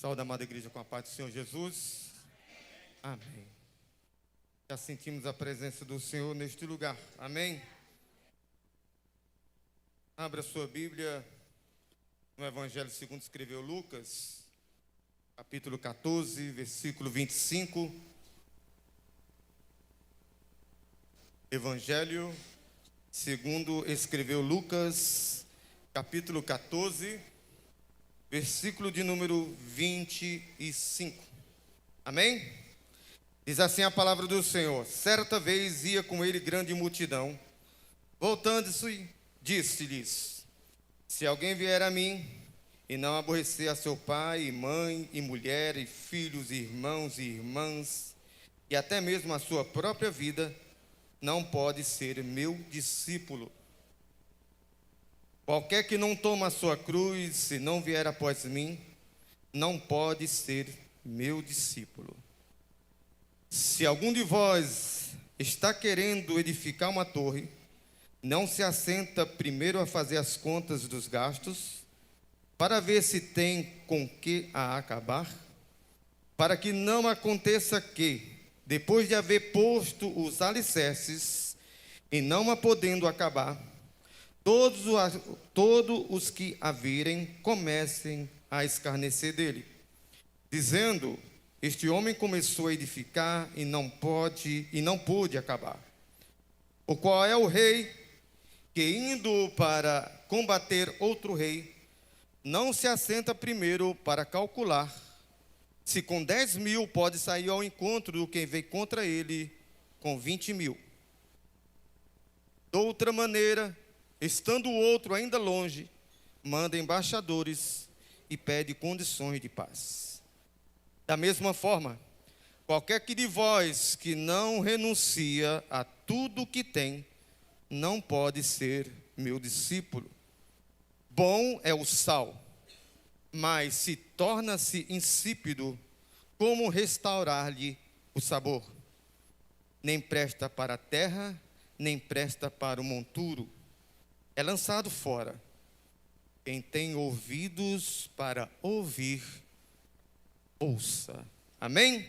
Saúde, amada igreja, com a paz do Senhor Jesus. Amém. Já sentimos a presença do Senhor neste lugar. Amém. Abra sua Bíblia no Evangelho segundo escreveu Lucas, capítulo 14, versículo 25. Evangelho segundo escreveu Lucas, capítulo 14, versículo de número 25. Amém? Diz assim a palavra do Senhor: certa vez ia com ele grande multidão. Voltando-se, disse-lhes: se alguém vier a mim e não aborrecer a seu pai, e mãe, e mulher, e filhos, e irmãos e irmãs, e até mesmo a sua própria vida, não pode ser meu discípulo. Qualquer que não toma a sua cruz e não vier após mim, não pode ser meu discípulo. Se algum de vós está querendo edificar uma torre, não se assenta primeiro a fazer as contas dos gastos, para ver se tem com que a acabar, para que não aconteça que, depois de haver posto os alicerces, e não a podendo acabar, todos os que a virem comecem a escarnecer dele, dizendo: este homem começou a edificar e não pôde acabar. O qual é o rei que, indo para combater outro rei, não se assenta primeiro para calcular se com 10.000 pode sair ao encontro do que vem contra ele com 20.000. De outra maneira, estando o outro ainda longe, manda embaixadores e pede condições de paz. Da mesma forma, qualquer que de vós que não renuncia a tudo que tem, não pode ser meu discípulo. Bom é o sal, mas se torna-se insípido, como restaurar-lhe o sabor? Nem presta para a terra, nem presta para o monturo. É lançado fora. Quem tem ouvidos para ouvir, ouça. Amém?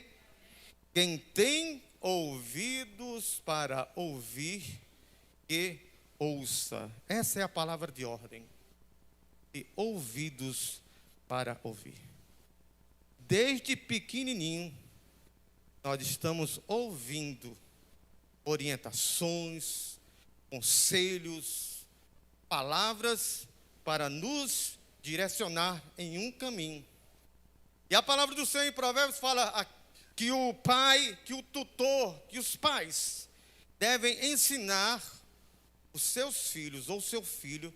Quem tem ouvidos para ouvir, que ouça. Essa é a palavra de ordem. E ouvidos para ouvir. Desde pequenininho, nós estamos ouvindo orientações, conselhos, palavras para nos direcionar em um caminho. E a palavra do Senhor em Provérbios fala que o pai, que o tutor, que os pais devem ensinar os seus filhos ou seu filho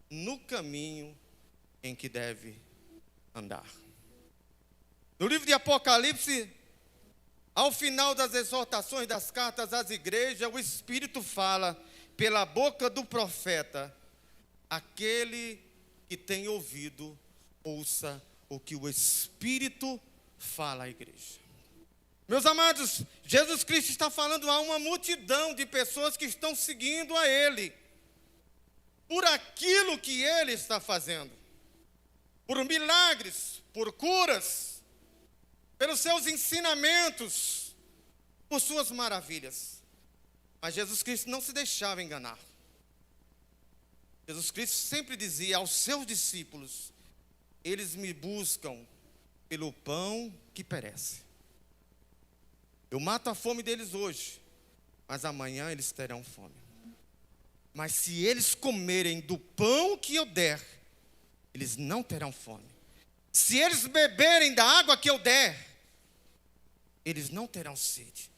no caminho em que deve andar. No livro de Apocalipse, ao final das exortações das cartas às igrejas, o Espírito fala pela boca do profeta: aquele que tem ouvido, ouça o que o Espírito fala à igreja. Meus amados, Jesus Cristo está falando a uma multidão de pessoas que estão seguindo a Ele, por aquilo que Ele está fazendo, por milagres, por curas, pelos seus ensinamentos, por suas maravilhas. Mas Jesus Cristo não se deixava enganar. Jesus Cristo sempre dizia aos seus discípulos: eles me buscam pelo pão que perece. Eu mato a fome deles hoje, mas amanhã eles terão fome. Mas se eles comerem do pão que eu der, eles não terão fome. Se eles beberem da água que eu der, eles não terão sede,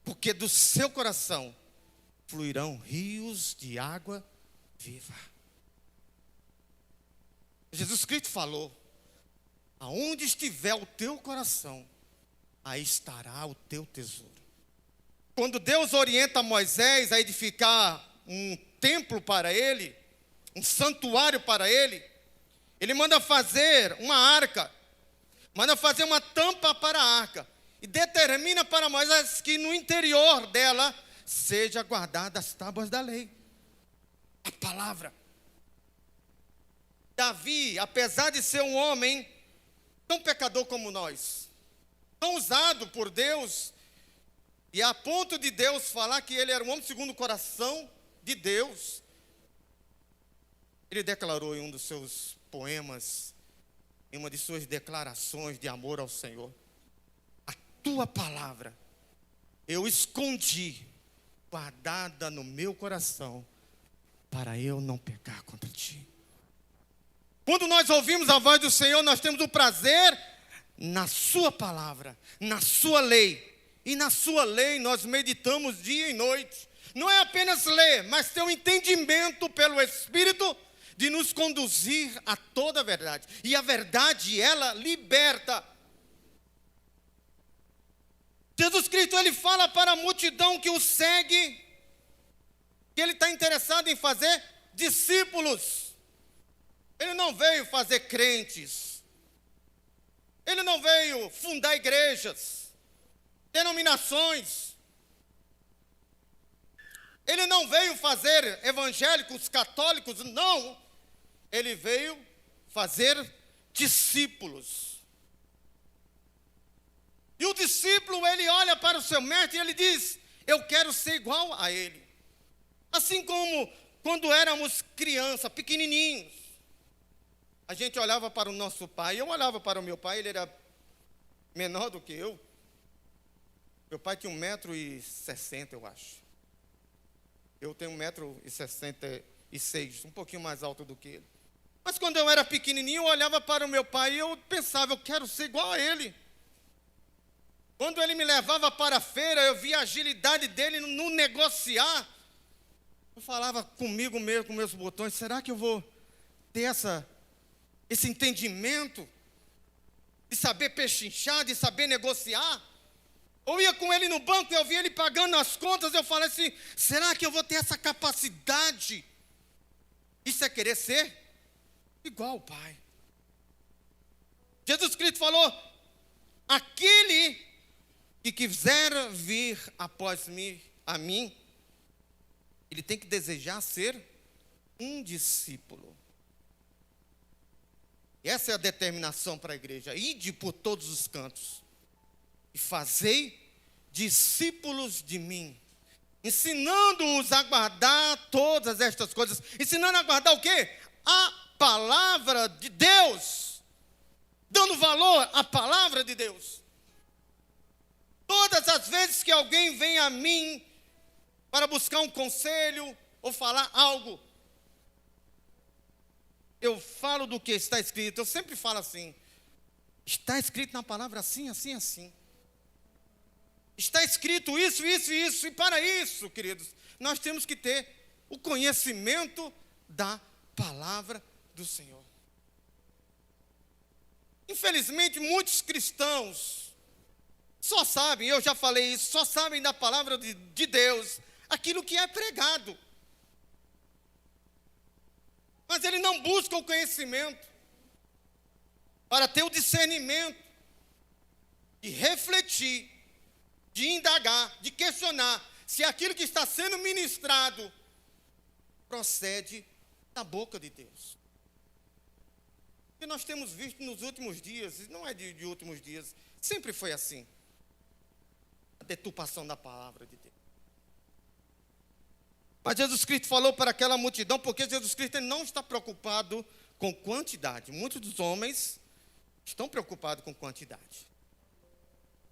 porque do seu coração fluirão rios de água viva. Jesus Cristo falou: aonde estiver o teu coração, aí estará o teu tesouro. Quando Deus orienta Moisés a edificar um templo para ele, um santuário para ele, ele manda fazer uma arca, manda fazer uma tampa para a arca, e determina para Moisés que no interior dela seja guardada as tábuas da lei, a palavra. Davi, apesar de ser um homem tão pecador como nós, tão usado por Deus, e a ponto de Deus falar que ele era um homem segundo o coração de Deus. Ele declarou em um dos seus poemas, em uma de suas declarações de amor ao Senhor: a tua palavra eu escondi, guardada no meu coração, para eu não pecar contra ti. Quando nós ouvimos a voz do Senhor, nós temos o prazer na sua palavra, na sua lei. E na sua lei nós meditamos dia e noite. Não é apenas ler, mas ter um entendimento pelo Espírito de nos conduzir a toda a verdade. E a verdade, ela liberta. Jesus Cristo, ele fala para a multidão que o segue, que ele está interessado em fazer discípulos. Ele não veio fazer crentes. Ele não veio fundar igrejas, denominações. Ele não veio fazer evangélicos, católicos, não. Ele veio fazer discípulos. E o discípulo, ele olha para o seu mestre e ele diz: eu quero ser igual a ele. Assim como quando éramos crianças, pequenininhos, a gente olhava para o nosso pai. Eu olhava para o meu pai, ele era menor do que eu. Meu pai tinha 1,60 m, eu acho. Eu tenho 1,66 m, um pouquinho mais alto do que ele. Mas quando eu era pequenininho, eu olhava para o meu pai e eu pensava: eu quero ser igual a ele. Quando ele me levava para a feira, eu via a agilidade dele no negociar. Eu falava comigo mesmo, com meus botões: será que eu vou ter esse entendimento de saber pechinchar, de saber negociar? Ou ia com ele no banco e eu via ele pagando as contas, eu falei assim: será que eu vou ter essa capacidade? Isso é querer ser igual ao Pai. Jesus Cristo falou: aquele que quiser vir após a mim, ele tem que desejar ser um discípulo. E essa é a determinação para a igreja: ide por todos os cantos e fazei discípulos de mim, ensinando-os a guardar todas estas coisas. Ensinando a guardar o quê? A palavra de Deus, dando valor à palavra de Deus. Todas as vezes que alguém vem a mim para buscar um conselho ou falar algo, eu falo do que está escrito. Eu sempre falo assim: está escrito na palavra assim, assim, assim. Está escrito isso, isso e isso. E para isso, queridos, nós temos que ter o conhecimento da palavra do Senhor. Infelizmente, muitos cristãos só sabem, eu já falei isso, só sabem da palavra de Deus aquilo que é pregado. Mas ele não busca o conhecimento para ter o discernimento de refletir, de indagar, de questionar se aquilo que está sendo ministrado procede da boca de Deus. O que nós temos visto nos últimos dias, não é de últimos dias, sempre foi assim: a deturpação da palavra de Deus. Mas Jesus Cristo falou para aquela multidão, porque Jesus Cristo não está preocupado com quantidade. Muitos dos homens estão preocupados com quantidade.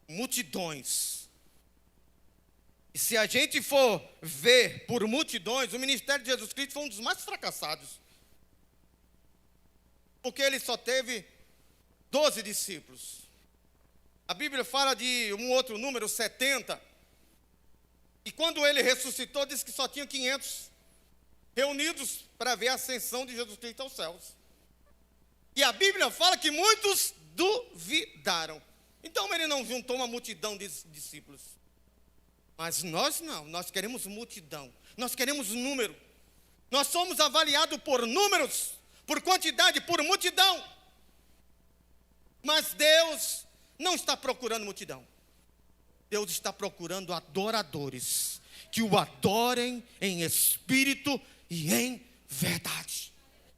Multidões. E se a gente for ver por multidões, o ministério de Jesus Cristo foi um dos mais fracassados. Porque ele só teve 12 discípulos. A Bíblia fala de um outro número, 70. E quando ele ressuscitou, diz que só tinha 500 reunidos para ver a ascensão de Jesus Cristo aos céus. E a Bíblia fala que muitos duvidaram. Então ele não juntou uma multidão de discípulos. Mas nós não, nós queremos multidão, nós queremos número. Nós somos avaliados por números, por quantidade, por multidão. Mas Deus não está procurando multidão. Deus está procurando adoradores que o adorem em espírito e em verdade.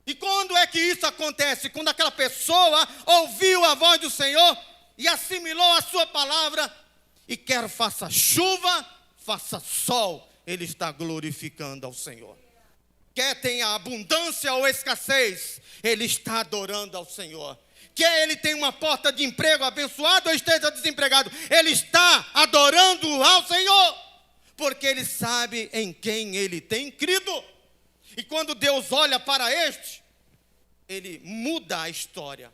E quando é que isso acontece? Quando aquela pessoa ouviu a voz do Senhor e assimilou a sua palavra, e quer faça chuva, faça sol, ele está glorificando ao Senhor. Quer tenha abundância ou escassez, ele está adorando ao Senhor. Quer ele tenha uma porta de emprego abençoada ou esteja desempregado, ele está adorando ao Senhor, porque ele sabe em quem ele tem crido. E quando Deus olha para este, ele muda a história.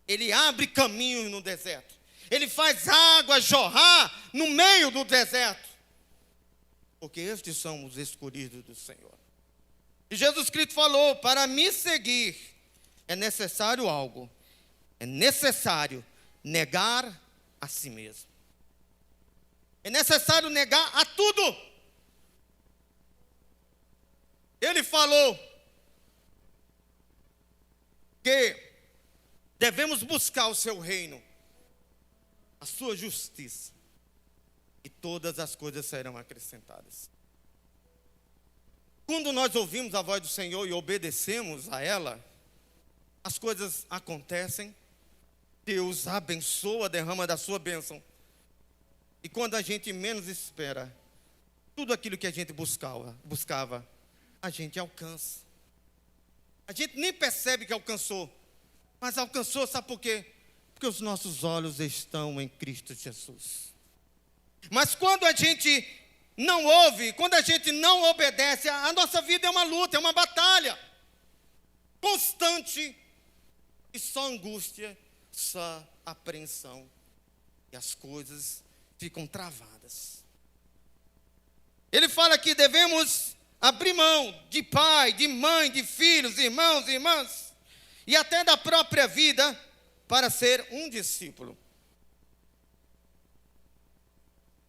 Ele abre caminhos no deserto. Ele faz água jorrar no meio do deserto. Porque estes são os escolhidos do Senhor. E Jesus Cristo falou: para me seguir é necessário algo. É necessário negar a si mesmo. É necessário negar a tudo. Ele falou que devemos buscar o seu reino, a sua justiça, e todas as coisas serão acrescentadas. Quando nós ouvimos a voz do Senhor e obedecemos a ela, as coisas acontecem, Deus abençoa, derrama da sua bênção. E quando a gente menos espera, tudo aquilo que a gente buscava, a gente alcança. A gente nem percebe que alcançou, mas alcançou, sabe por quê? Porque os nossos olhos estão em Cristo Jesus. Mas quando a gente não ouve, quando a gente não obedece, a nossa vida é uma luta, é uma batalha constante, e só angústia, só apreensão, e as coisas ficam travadas. Ele fala que devemos abrir mão de pai, de mãe, de filhos, irmãos, irmãs, e até da própria vida, para ser um discípulo.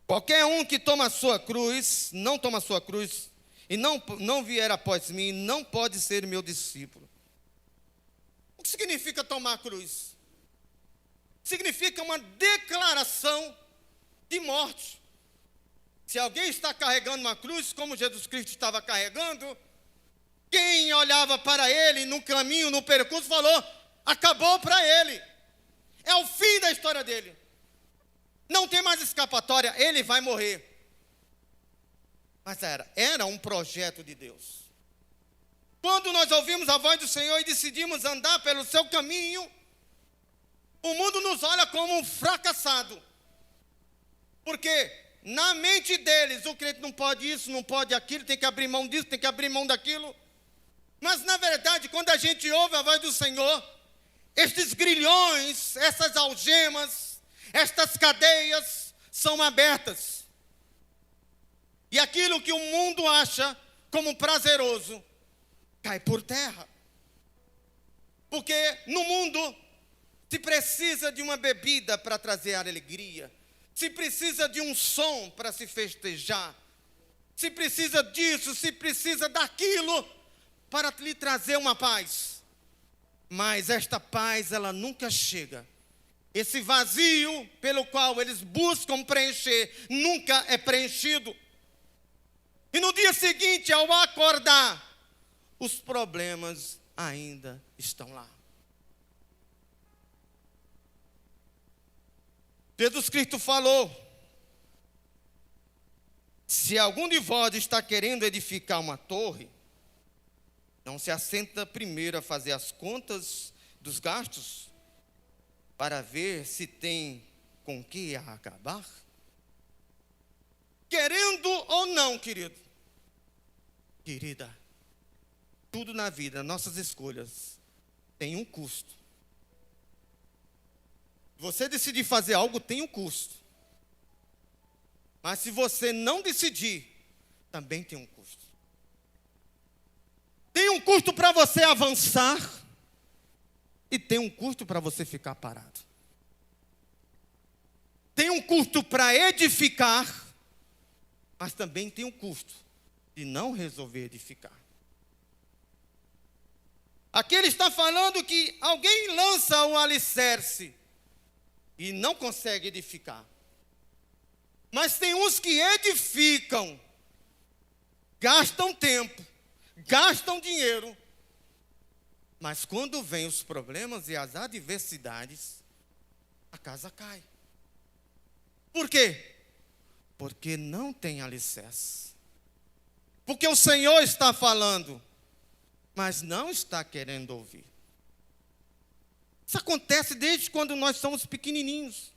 Qualquer um que toma a sua cruz, não toma a sua cruz, e não vier após mim, não pode ser meu discípulo. O que significa tomar a cruz? Significa uma declaração de morte. Se alguém está carregando uma cruz, como Jesus Cristo estava carregando, quem olhava para ele no caminho, no percurso, falou: acabou para ele. É o fim da história dele. Não tem mais escapatória, ele vai morrer. Mas era um projeto de Deus. Quando nós ouvimos a voz do Senhor e decidimos andar pelo seu caminho, o mundo nos olha como um fracassado. Porque na mente deles, o crente não pode isso, não pode aquilo, tem que abrir mão disso, tem que abrir mão daquilo. Mas na verdade, quando a gente ouve a voz do Senhor, estes grilhões, essas algemas, estas cadeias são abertas. E aquilo que o mundo acha como prazeroso, cai por terra. Porque no mundo se precisa de uma bebida para trazer alegria. Se precisa de um som para se festejar. Se precisa disso, se precisa daquilo para lhe trazer uma paz. Mas esta paz, ela nunca chega. Esse vazio pelo qual eles buscam preencher, nunca é preenchido. E no dia seguinte, ao acordar, os problemas ainda estão lá. Jesus Cristo falou: se algum de vós está querendo edificar uma torre, não se assenta primeiro a fazer as contas dos gastos, para ver se tem com que acabar? Querendo ou não, querido, querida, tudo na vida, nossas escolhas, tem um custo. Você decidir fazer algo tem um custo. Mas se você não decidir, também tem um custo. Tem um custo para você avançar e tem um custo para você ficar parado. Tem um custo para edificar, mas também tem um custo de não resolver edificar. Aqui ele está falando que alguém lança o alicerce e não consegue edificar. Mas tem uns que edificam, gastam tempo, gastam dinheiro, Mas quando vêm os problemas e as adversidades, a casa cai. Por quê? Porque não tem alicerce. Porque o Senhor está falando, mas não está querendo ouvir. Isso acontece desde quando nós somos pequenininhos.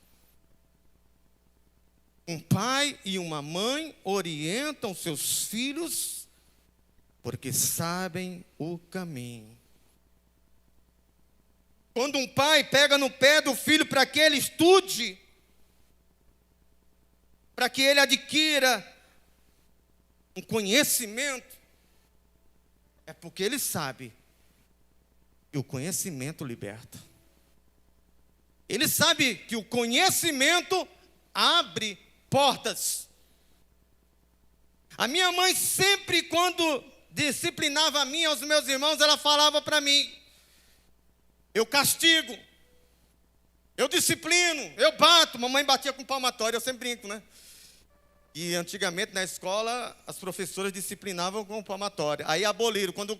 Um pai e uma mãe orientam seus filhos porque sabem o caminho. Quando um pai pega no pé do filho para que ele estude, para que ele adquira um conhecimento, é porque ele sabe que o conhecimento liberta. Ele sabe que o conhecimento abre portas. A minha mãe sempre, quando disciplinava a mim e aos meus irmãos, ela falava para mim: eu castigo, eu disciplino, eu bato. Mamãe batia com palmatória, eu sempre brinco, né? E antigamente na escola as professoras disciplinavam com palmatória. Aí aboliram. Quando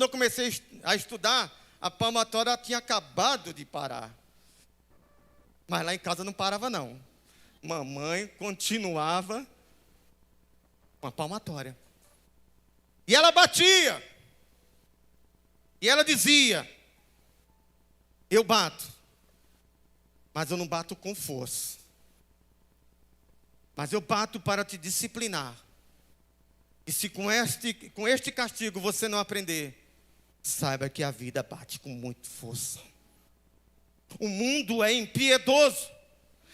eu comecei a estudar, a palmatória tinha acabado de parar. Mas lá em casa não parava não. Mamãe continuava com a palmatória. E ela batia. E ela dizia: eu bato, mas eu não bato com força. Mas eu bato para te disciplinar. E se com este castigo você não aprender, saiba que a vida bate com muita força. O mundo é impiedoso.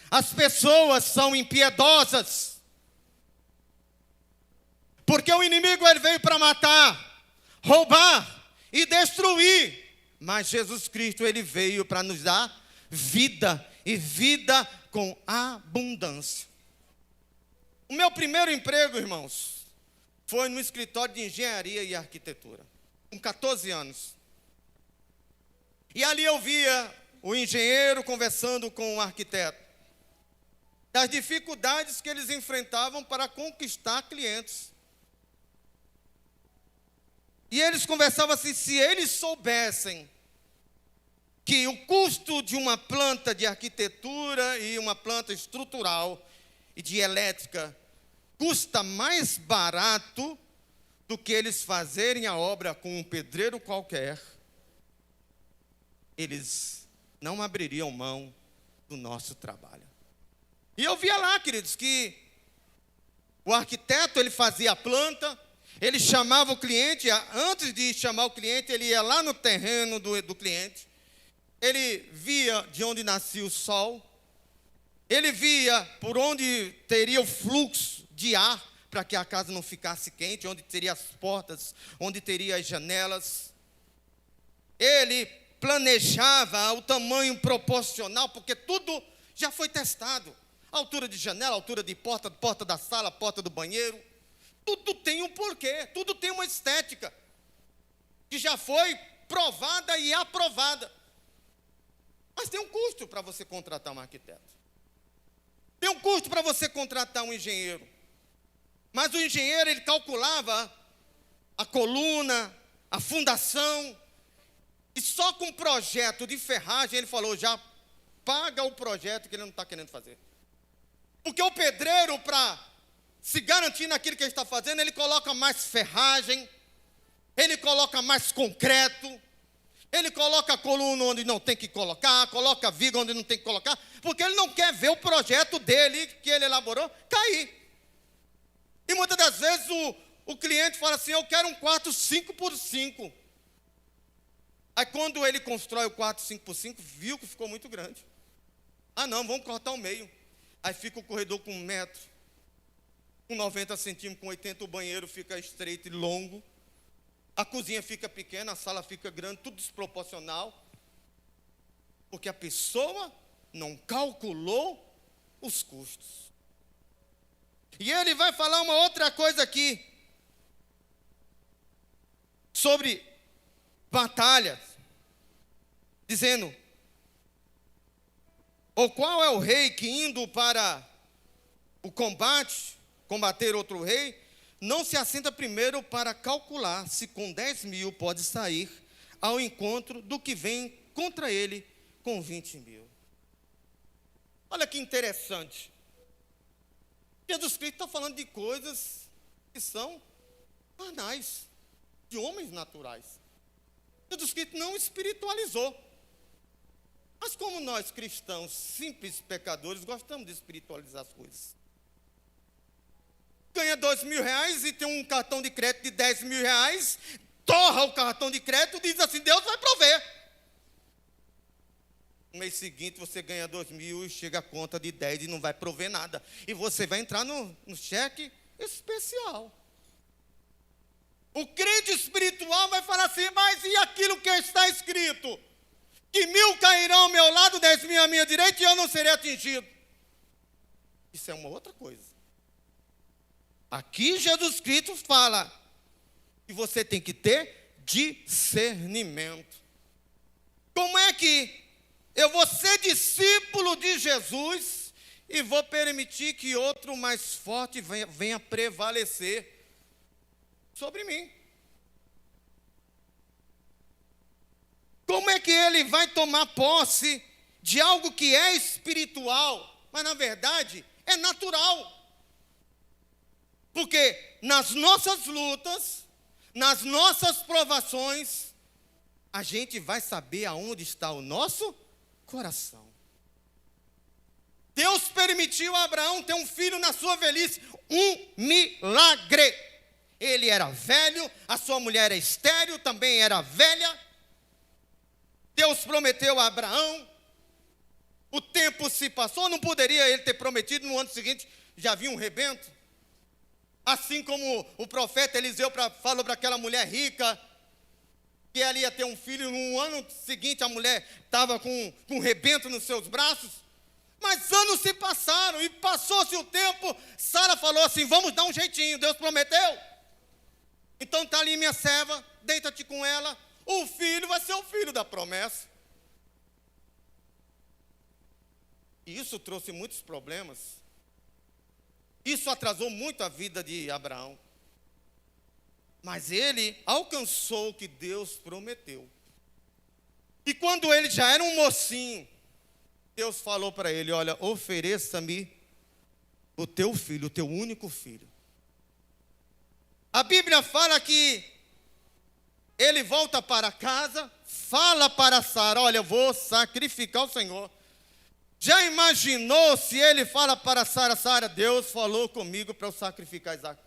As pessoas são impiedosas. Porque o inimigo ele veio para matar, roubar e destruir. Mas Jesus Cristo ele veio para nos dar vida e vida com abundância. O meu primeiro emprego, irmãos, foi no escritório de engenharia e arquitetura, com 14 anos. E ali eu via o engenheiro conversando com o arquiteto das dificuldades que eles enfrentavam para conquistar clientes. E eles conversavam assim: se eles soubessem que o custo de uma planta de arquitetura e uma planta estrutural e de elétrica custa mais barato do que eles fazerem a obra com um pedreiro qualquer, eles não abririam mão do nosso trabalho. E eu via lá, queridos, que o arquiteto ele fazia a planta, ele chamava o cliente, antes de chamar o cliente, ele ia lá no terreno do cliente, ele via de onde nascia o sol, ele via por onde teria o fluxo de ar para que a casa não ficasse quente, onde teria as portas, onde teria as janelas. Ele planejava o tamanho proporcional, porque tudo já foi testado. A altura de janela, a altura de porta, porta da sala, porta do banheiro. Tudo tem um porquê, tudo tem uma estética que já foi provada e aprovada. Mas tem um custo para você contratar um arquiteto. Tem um custo para você contratar um engenheiro. Mas o engenheiro, ele calculava a coluna, a fundação, e só com o projeto de ferragem, ele falou: já paga o projeto que ele não está querendo fazer. Porque o pedreiro, para se garantir naquilo que ele está fazendo, ele coloca mais ferragem, ele coloca mais concreto, ele coloca a coluna onde não tem que colocar, coloca a viga onde não tem que colocar, porque ele não quer ver o projeto dele, que ele elaborou, cair. E muitas das vezes o cliente fala assim: eu quero um quarto 5x5. Aí quando ele constrói o quarto 5x5, viu que ficou muito grande. Ah não, vamos cortar o meio. Aí fica o corredor com 1 metro, com 90 centímetros, com 80, o banheiro fica estreito e longo. A cozinha fica pequena, a sala fica grande, tudo desproporcional. Porque a pessoa não calculou os custos. E ele vai falar uma outra coisa aqui, sobre batalhas, dizendo: ou qual é o rei que indo para o combate, combater outro rei, não se assenta primeiro para calcular se com 10.000 pode sair ao encontro do que vem contra ele com 20.000. Olha que interessante. Jesus Cristo está falando de coisas que são carnais, de homens naturais. Jesus Cristo não espiritualizou. Mas como nós cristãos, simples pecadores, gostamos de espiritualizar as coisas. Ganha R$2.000 e tem um cartão de crédito de R$10.000, torra o cartão de crédito e diz assim, Deus vai prover. No mês seguinte você ganha 2.000 e chega a conta de 10 e não vai prover nada. E você vai entrar no cheque especial. O crente espiritual vai falar assim, mas e aquilo que está escrito? Que 1.000 cairão ao meu lado, 10.000 à minha direita e eu não serei atingido. Isso é uma outra coisa. Aqui Jesus Cristo fala que você tem que ter discernimento. Como é que eu vou ser discípulo de Jesus e vou permitir que outro mais forte venha prevalecer sobre mim? Como é que ele vai tomar posse de algo que é espiritual, mas na verdade é natural? Porque nas nossas lutas, nas nossas provações, a gente vai saber aonde está o nosso coração. Deus permitiu a Abraão ter um filho na sua velhice, um milagre. Ele era velho, a sua mulher era estéril, também era velha. Deus prometeu a Abraão, o tempo se passou, não poderia ele ter prometido, no ano seguinte já havia um rebento. Assim como o profeta Eliseu falou para aquela mulher rica, que ela ia ter um filho, no ano seguinte a mulher estava com um rebento nos seus braços. Mas anos se passaram e passou-se o tempo, Sara falou assim, vamos dar um jeitinho, Deus prometeu. Então está ali minha serva, deita-te com ela, o filho vai ser o filho da promessa. E isso trouxe muitos problemas. Isso atrasou muito a vida de Abraão. Mas ele alcançou o que Deus prometeu. E quando ele já era um mocinho, Deus falou para ele, olha, ofereça-me o teu filho, o teu único filho. A Bíblia fala que ele volta para casa, fala para Sara, olha, eu vou sacrificar o Senhor. Já imaginou se ele fala para Sara, Sara, Deus falou comigo para eu sacrificar Isaac.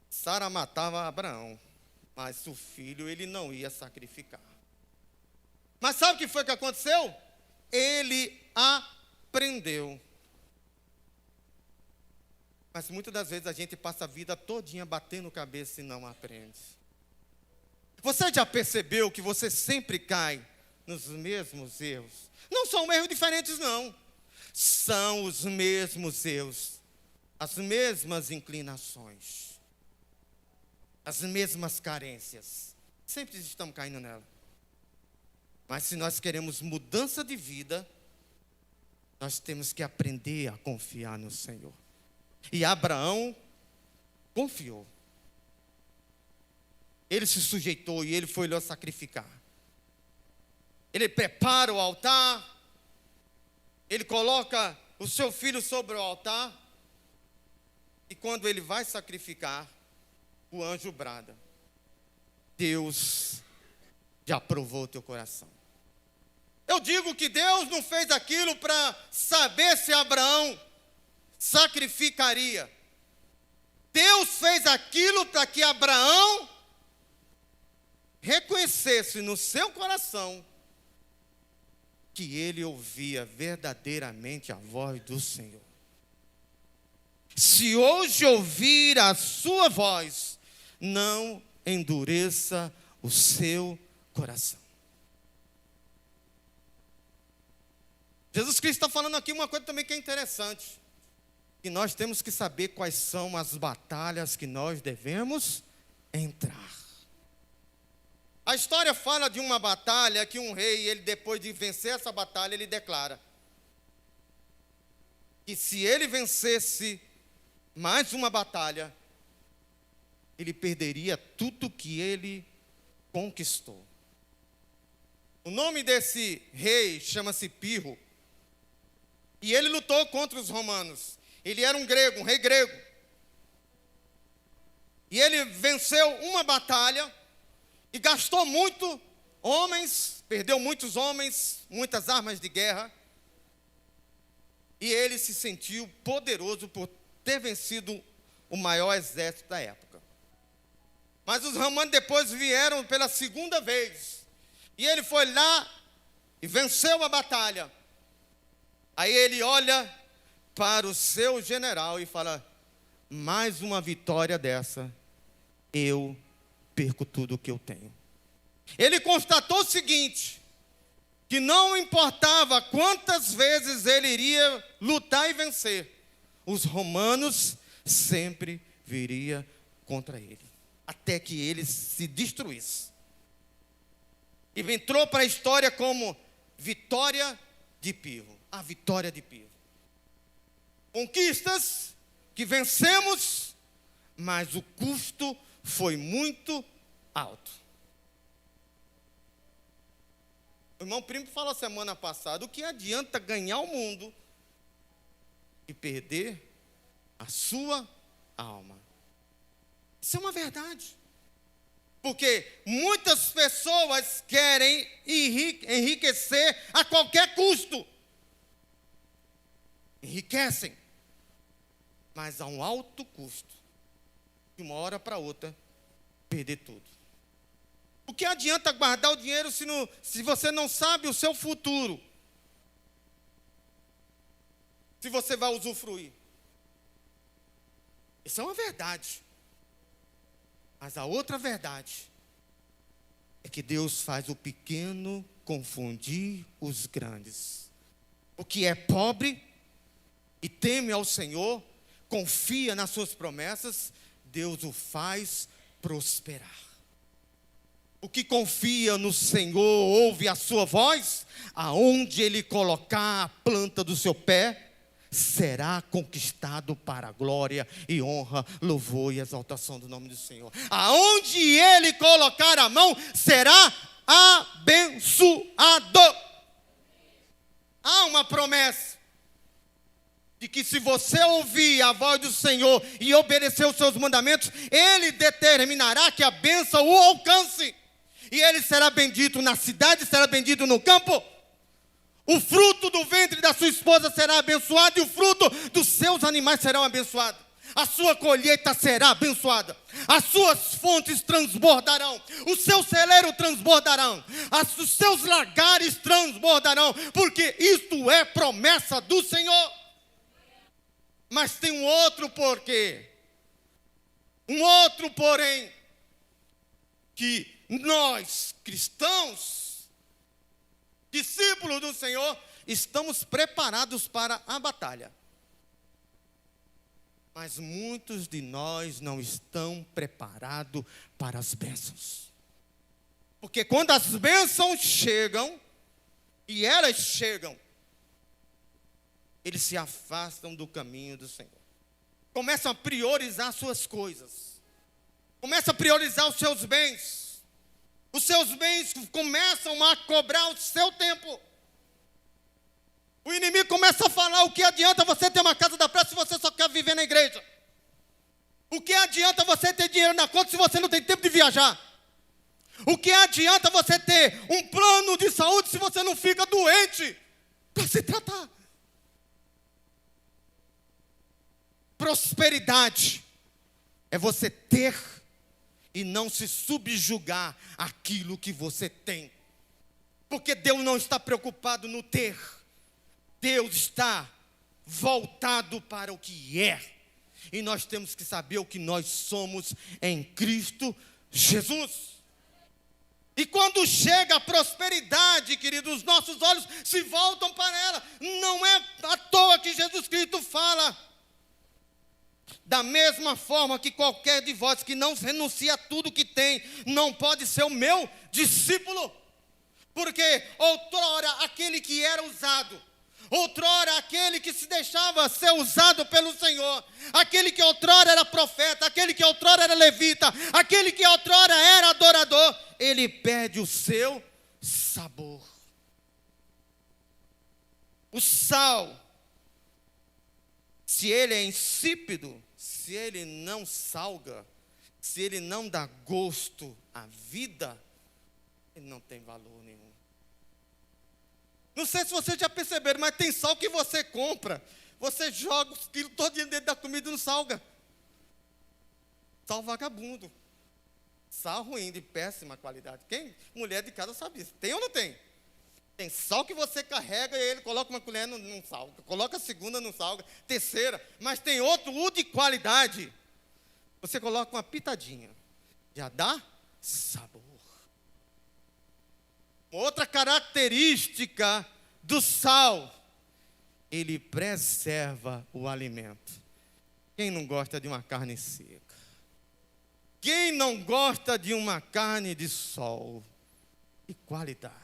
Sara matava Abraão, mas o filho ele não ia sacrificar. Mas sabe o que foi que aconteceu? Ele aprendeu. Mas muitas das vezes a gente passa a vida todinha batendo cabeça e não aprende. Você já percebeu que você sempre cai nos mesmos erros? Não são erros diferentes, não. São os mesmos erros, as mesmas inclinações, as mesmas carências. Sempre estamos caindo nela. Mas se nós queremos mudança de vida, nós temos que aprender a confiar no Senhor. E Abraão confiou. Ele se sujeitou e ele foi lá sacrificar. Ele prepara o altar, ele coloca o seu filho sobre o altar, e quando ele vai sacrificar, o anjo brada, Deus já aprovou o teu coração. Eu digo que Deus não fez aquilo para saber se Abraão sacrificaria. Deus fez aquilo para que Abraão reconhecesse no seu coração que ele ouvia verdadeiramente a voz do Senhor. Se hoje ouvir a sua voz, não endureça o seu coração. Jesus Cristo está falando aqui uma coisa também que é interessante, que nós temos que saber quais são as batalhas que nós devemos entrar. A história fala de uma batalha que um rei, ele depois de vencer essa batalha, ele declara que se ele vencesse mais uma batalha, ele perderia tudo que ele conquistou. O nome desse rei chama-se Pirro. E ele lutou contra os romanos. Ele era um grego, um rei grego. E ele venceu uma batalha e gastou muito homens, perdeu muitos homens, muitas armas de guerra. E ele se sentiu poderoso por ter vencido o maior exército da época. Mas os romanos depois vieram pela segunda vez. E ele foi lá e venceu a batalha. Aí ele olha para o seu general e fala: mais uma vitória dessa, eu perco tudo o que eu tenho. Ele constatou o seguinte, que não importava quantas vezes ele iria lutar e vencer, os romanos sempre viriam contra ele, até que ele se destruísse. E entrou para a história como vitória de Pirro, a vitória de Pirro. Conquistas que vencemos, mas o custo foi muito alto. O irmão Primo falou semana passada: o que adianta ganhar o mundo e perder a sua alma? Isso é uma verdade. Porque muitas pessoas querem enriquecer a qualquer custo. Enriquecem, mas a um alto custo. De uma hora para outra, perder tudo. O que adianta guardar o dinheiro se você não sabe o seu futuro? Se você vai usufruir. Isso é uma verdade. Mas a outra verdade é que Deus faz o pequeno confundir os grandes. O que é pobre e teme ao Senhor, confia nas suas promessas, Deus o faz prosperar. O que confia no Senhor, ouve a sua voz, aonde Ele colocar a planta do seu pé, será conquistado para a glória e honra, louvor e exaltação do nome do Senhor. Aonde Ele colocar a mão, será abençoado. Há uma promessa de que se você ouvir a voz do Senhor e obedecer os seus mandamentos, Ele determinará que a bênção o alcance. E ele será bendito na cidade, será bendito no campo. O fruto do ventre da sua esposa será abençoado e o fruto dos seus animais serão abençoados. A sua colheita será abençoada. As suas fontes transbordarão. Os seus celeiros transbordarão. Os seus lagares transbordarão. Porque isto é promessa do Senhor. Mas tem um outro porquê. Um outro porém. Que nós, cristãos, discípulos do Senhor, estamos preparados para a batalha. Mas muitos de nós não estão preparados para as bênçãos. Porque quando as bênçãos chegam, e elas chegam, eles se afastam do caminho do Senhor. Começam a priorizar suas coisas. Começam a priorizar os seus bens. Os seus bens começam a cobrar o seu tempo. O inimigo começa a falar: o que adianta você ter uma casa da praia se você só quer viver na igreja? O que adianta você ter dinheiro na conta se você não tem tempo de viajar? O que adianta você ter um plano de saúde se você não fica doente para se tratar? Prosperidade é você ter e não se subjugar àquilo que você tem. Porque Deus não está preocupado no ter. Deus está voltado para o que é. E nós temos que saber o que nós somos em Cristo Jesus. E quando chega a prosperidade, queridos, os nossos olhos se voltam para ela. Não é à toa que Jesus Cristo fala: da mesma forma que qualquer de vós que não renuncia a tudo que tem, não pode ser o meu discípulo. Porque outrora aquele que era usado, outrora aquele que se deixava ser usado pelo Senhor, aquele que outrora era profeta, aquele que outrora era levita, aquele que outrora era adorador, ele perde o seu sabor. O sal, se ele é insípido, se ele não salga, se ele não dá gosto à vida, ele não tem valor nenhum. Não sei se vocês já perceberam, mas tem sal que você compra, você joga os quilos todinho dentro da comida e não salga. Sal vagabundo. Sal ruim, de péssima qualidade. Quem? Mulher de casa sabe isso. Tem ou não tem? Tem sal que você carrega e ele coloca uma colher, não salga. Coloca a segunda, não salga. Terceira. Mas tem outro, o de qualidade. Você coloca uma pitadinha. Já dá sabor. Outra característica do sal. Ele preserva o alimento. Quem não gosta de uma carne seca? Quem não gosta de uma carne de sol? De qualidade.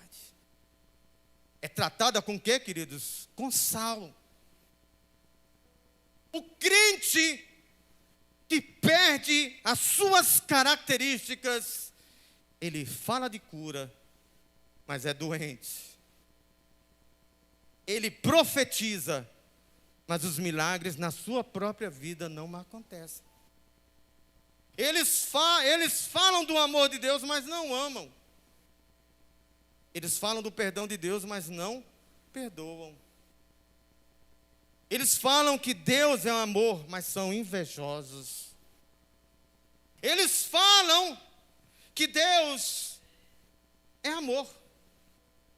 É tratada com o quê, queridos? Com sal. O crente que perde as suas características, ele fala de cura, mas é doente. Ele profetiza, mas os milagres na sua própria vida não acontecem. Eles falam do amor de Deus, mas não amam. Eles falam do perdão de Deus, mas não perdoam. Eles falam que Deus é amor, mas são invejosos. Eles falam que Deus é amor,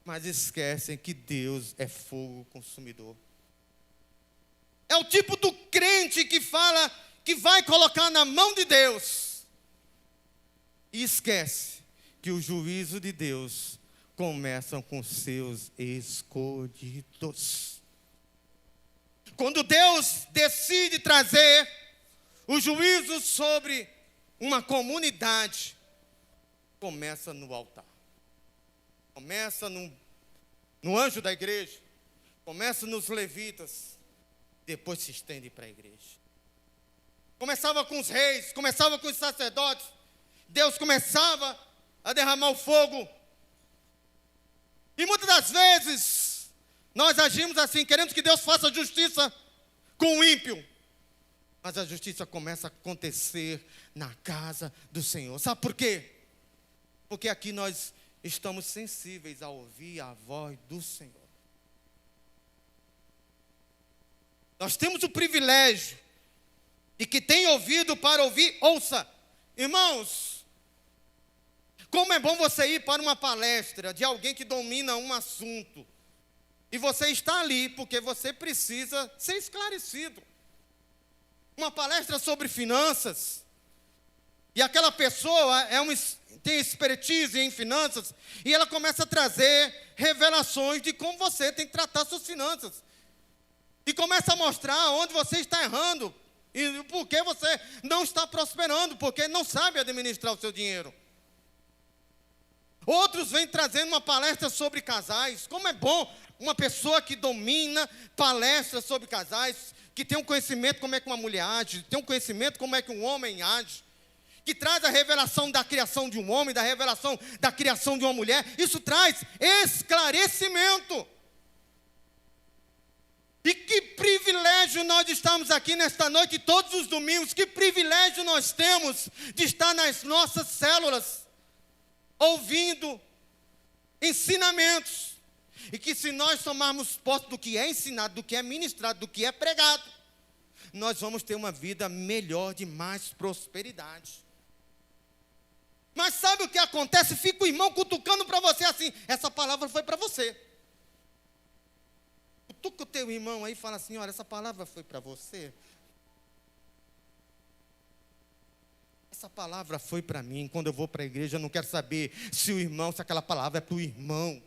mas esquecem que Deus é fogo consumidor. É o tipo do crente que fala que vai colocar na mão de Deus e esquece que o juízo de Deus começa com seus escolhidos. Quando Deus decide trazer o juízo sobre uma comunidade, começa no altar. Começa no anjo da igreja, começa nos levitas, depois se estende para a igreja. Começava com os reis, começava com os sacerdotes, Deus começava a derramar o fogo. E muitas das vezes, nós agimos assim, queremos que Deus faça justiça com o ímpio. Mas a justiça começa a acontecer na casa do Senhor. Sabe por quê? Porque aqui nós estamos sensíveis a ouvir a voz do Senhor. Nós temos o privilégio, e que tem ouvido para ouvir, ouça. Irmãos, como é bom você ir para uma palestra de alguém que domina um assunto, e você está ali porque você precisa ser esclarecido. Uma palestra sobre finanças, e aquela pessoa tem expertise em finanças, e ela começa a trazer revelações de como você tem que tratar suas finanças. E começa a mostrar onde você está errando, e por que você não está prosperando, porque não sabe administrar o seu dinheiro. Outros vêm trazendo uma palestra sobre casais. Como é bom uma pessoa que domina palestras sobre casais, que tem um conhecimento como é que uma mulher age, tem um conhecimento como é que um homem age, que traz a revelação da criação de um homem, da revelação da criação de uma mulher. Isso traz esclarecimento. E que privilégio nós estamos aqui nesta noite, todos os domingos, que privilégio nós temos de estar nas nossas células, ouvindo ensinamentos. E que se nós tomarmos posse do que é ensinado, do que é ministrado, do que é pregado, nós vamos ter uma vida melhor, de mais prosperidade. Mas sabe o que acontece? Fica o irmão cutucando para você assim, essa palavra foi para você. Cutuca o teu irmão aí e fala assim, olha, essa palavra foi para você. Essa palavra foi para mim. Quando eu vou para a igreja, eu não quero saber se aquela palavra é para o irmão.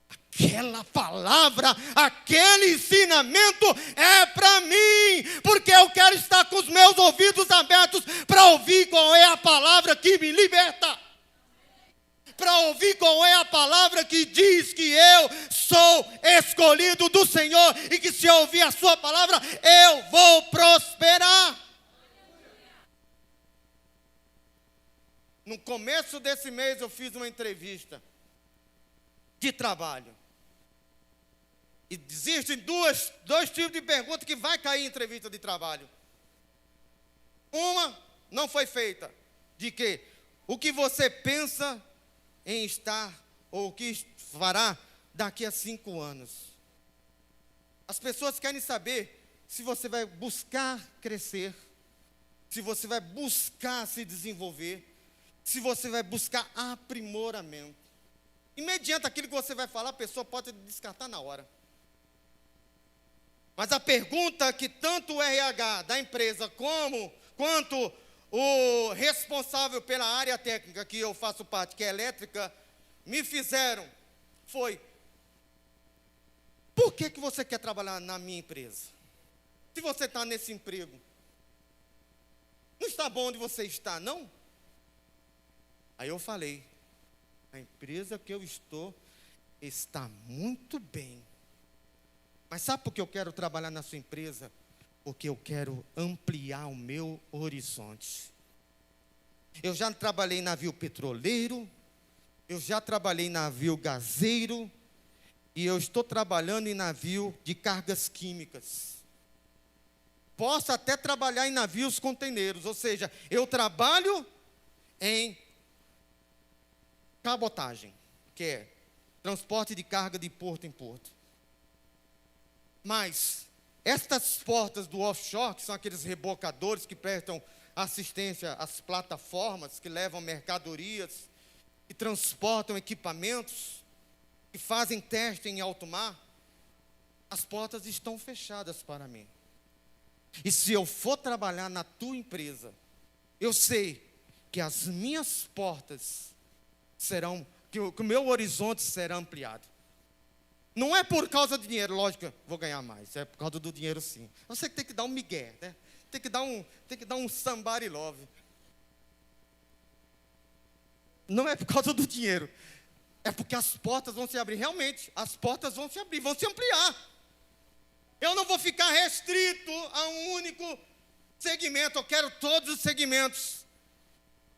Aquela palavra, aquele ensinamento é para mim, porque eu quero estar com os meus ouvidos abertos para ouvir qual é a palavra que me liberta, para ouvir qual é a palavra que diz que eu sou escolhido do Senhor e que se eu ouvir a sua palavra, eu vou prosperar. No começo desse mês eu fiz uma entrevista de trabalho. E existem dois tipos de perguntas que vai cair em entrevista de trabalho. Uma não foi feita. De quê? O que você pensa em estar, ou o que fará daqui a 5 anos. As pessoas querem saber se você vai buscar crescer, se você vai buscar se desenvolver, se você vai buscar aprimoramento. E mediante aquilo que você vai falar, a pessoa pode descartar na hora. Mas a pergunta que tanto o RH da empresa quanto o responsável pela área técnica que eu faço parte, que é elétrica, me fizeram foi: por que você quer trabalhar na minha empresa? Se você está nesse emprego, não está bom onde você está, não? Aí eu falei: a empresa que eu estou está muito bem. Mas sabe por que eu quero trabalhar na sua empresa? Porque eu quero ampliar o meu horizonte. Eu já trabalhei em navio petroleiro, eu já trabalhei em navio gaseiro, e eu estou trabalhando em navio de cargas químicas. Posso até trabalhar em navios containeiros, ou seja, eu trabalho em cabotagem, que é transporte de carga de porto em porto. Mas estas portas do offshore, que são aqueles rebocadores que prestam assistência às plataformas, que levam mercadorias, que transportam equipamentos, que fazem teste em alto mar, as portas estão fechadas para mim. E se eu for trabalhar na tua empresa, eu sei que as minhas portas serão, que o meu horizonte será ampliado. Não é por causa do dinheiro, lógico, vou ganhar mais, é por causa do dinheiro sim. Você tem que dar um migué, né? Tem que dar um somebody love. Não é por causa do dinheiro, é porque as portas vão se abrir. Realmente, as portas vão se abrir, vão se ampliar. Eu não vou ficar restrito a um único segmento, eu quero todos os segmentos.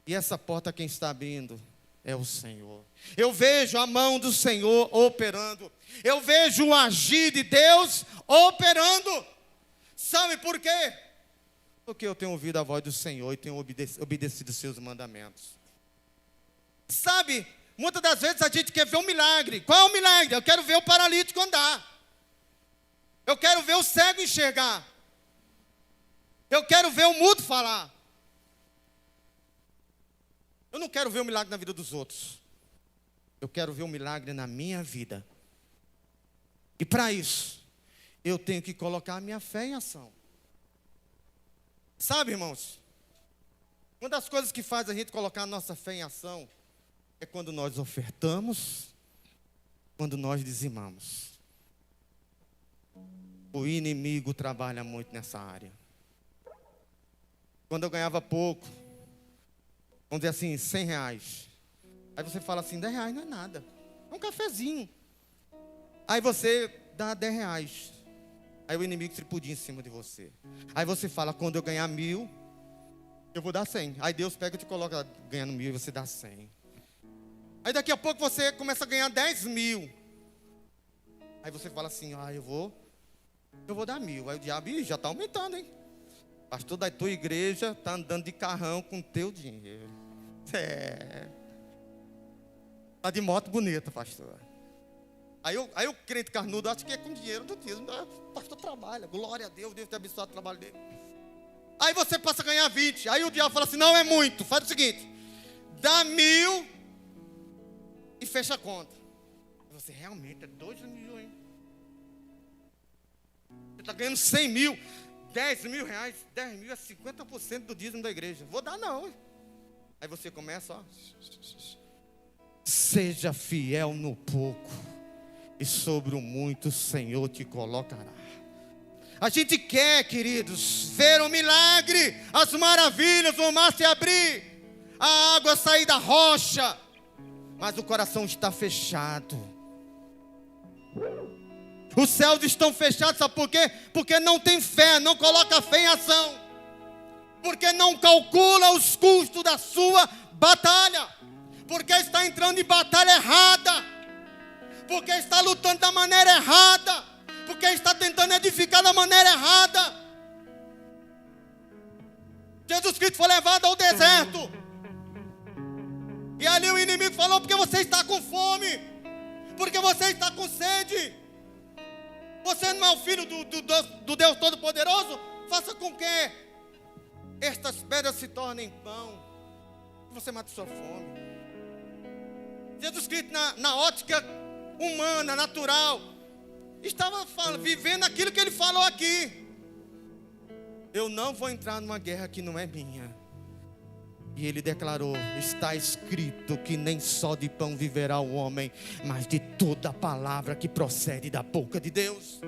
E essa porta quem está abrindo é o Senhor. Eu vejo a mão do Senhor operando. Eu vejo o agir de Deus operando. Sabe por quê? Porque eu tenho ouvido a voz do Senhor e tenho obedecido os seus mandamentos. Sabe, muitas das vezes a gente quer ver um milagre. Qual é o milagre? Eu quero ver o paralítico andar. Eu quero ver o cego enxergar. Eu quero ver o mudo falar. Eu não quero ver o milagre na vida dos outros. Eu quero ver o milagre na minha vida. E para isso, eu tenho que colocar a minha fé em ação. Sabe, irmãos? Uma das coisas que faz a gente colocar a nossa fé em ação é quando nós ofertamos, quando nós dizimamos. O inimigo trabalha muito nessa área. Quando eu ganhava pouco, vamos dizer assim, 100 reais. Aí você fala assim, 10 reais não é nada. É um cafezinho. Aí você dá 10 reais. Aí o inimigo tripudia em cima de você. Aí você fala, quando eu ganhar 1.000, eu vou dar 100. Aí Deus pega e te coloca ganhando 1.000 e você dá 100. Aí daqui a pouco você começa a ganhar 10.000. Aí você fala assim, eu vou dar 1.000. Aí o diabo, já está aumentando, hein? Pastor da tua igreja está andando de carrão com teu dinheiro. Está de moto bonita, pastor. Aí o crente carnudo acha que é com dinheiro do dízimo. O pastor trabalha, glória a Deus, Deus te abençoe o trabalho dele. Aí você passa a ganhar 20. Aí o diabo fala assim, não é muito. Faz o seguinte, dá 1.000 e fecha a conta. Você realmente é 2 milhões. Você está ganhando 100 mil. 10 mil reais, 10 mil é 50% do dízimo da igreja. Vou dar não. Aí você começa, seja fiel no pouco, e sobre o muito o Senhor te colocará. A gente quer, queridos, ver um milagre, as maravilhas, o mar se abrir, a água sair da rocha, mas o coração está fechado. Os céus estão fechados, sabe por quê? Porque não tem fé, não coloca a fé em ação. Porque não calcula os custos da sua batalha. Porque está entrando em batalha errada. porque está lutando da maneira errada, porque está tentando edificar da maneira errada. Jesus Cristo foi levado ao deserto, e ali o inimigo falou: porque você está com fome, porque você está com sede. Você não é o filho do Deus Todo-Poderoso? Faça com que estas pedras se tornem pão, e você mata sua fome. Jesus Cristo, na ótica humana, natural, estava vivendo aquilo que ele falou aqui. Eu não vou entrar numa guerra que não é minha. E ele declarou: está escrito que nem só de pão viverá o homem, mas de toda a palavra que procede da boca de Deus.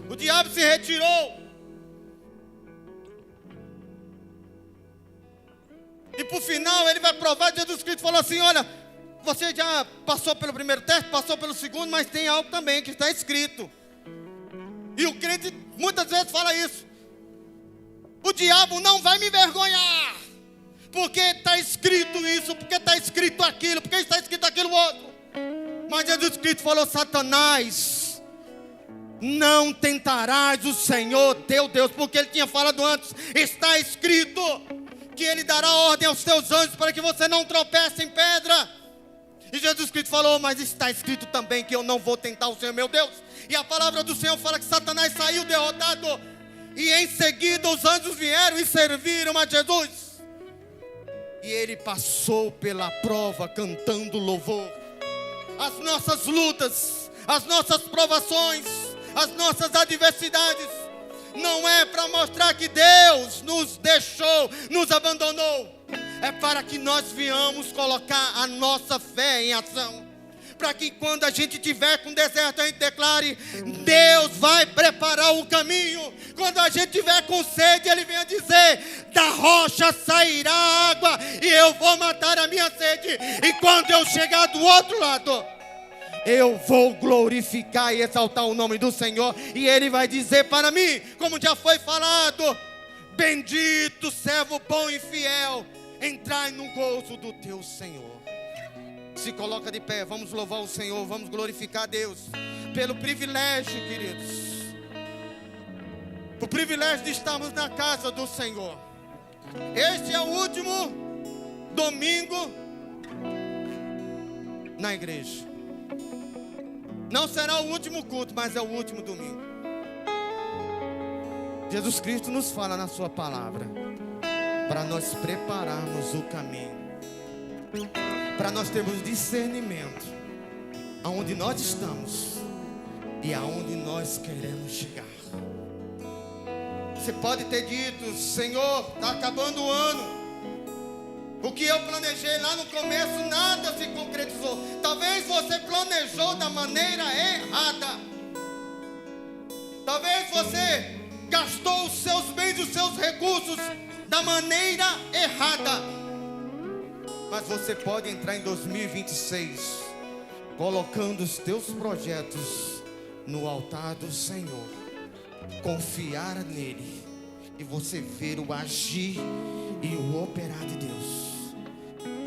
O diabo se retirou. E por final ele vai provar. Jesus Cristo falou assim: olha, você já passou pelo primeiro teste, passou pelo segundo, mas tem algo também que está escrito. E o crente muitas vezes fala isso: o diabo não vai me envergonhar, porque está escrito isso, porque está escrito aquilo, porque está escrito aquilo outro. Mas Jesus Cristo falou: Satanás, não tentarás o Senhor teu Deus, porque ele tinha falado antes: está escrito que ele dará ordem aos teus anjos para que você não tropece em pedra. E Jesus Cristo falou: mas está escrito também que eu não vou tentar o Senhor meu Deus. E a palavra do Senhor fala que Satanás saiu derrotado, e em seguida os anjos vieram e serviram a Jesus. E ele passou pela prova cantando louvor. As nossas lutas, as nossas provações, as nossas adversidades, não é para mostrar que Deus nos deixou, nos abandonou. É para que nós venhamos colocar a nossa fé em ação. Para que quando a gente tiver com deserto, a gente declare: Deus vai preparar o caminho. Quando a gente tiver com sede, Ele venha dizer: da rocha sairá água, e eu vou matar a minha sede. E quando eu chegar do outro lado, eu vou glorificar e exaltar o nome do Senhor. E Ele vai dizer para mim, como já foi falado: bendito servo bom e fiel, entrai no gozo do teu Senhor. Se coloca de pé, vamos louvar o Senhor, vamos glorificar a Deus pelo privilégio, queridos, o privilégio de estarmos na casa do Senhor. Este é o último domingo na igreja. Não será o último culto, mas é o último domingo. Jesus Cristo nos fala na sua palavra para nós prepararmos o caminho, para nós termos discernimento aonde nós estamos e aonde nós queremos chegar. Você pode ter dito: Senhor, está acabando o ano, o que eu planejei lá no começo nada se concretizou. Talvez você planejou da maneira errada. Talvez você gastou os seus bens, os seus recursos da maneira errada. Mas você pode entrar em 2026 colocando os teus projetos no altar do Senhor, confiar nele, e você ver o agir e o operar de Deus.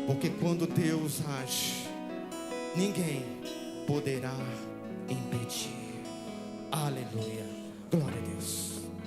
Porque quando Deus age, ninguém poderá impedir. Aleluia, glória a Deus.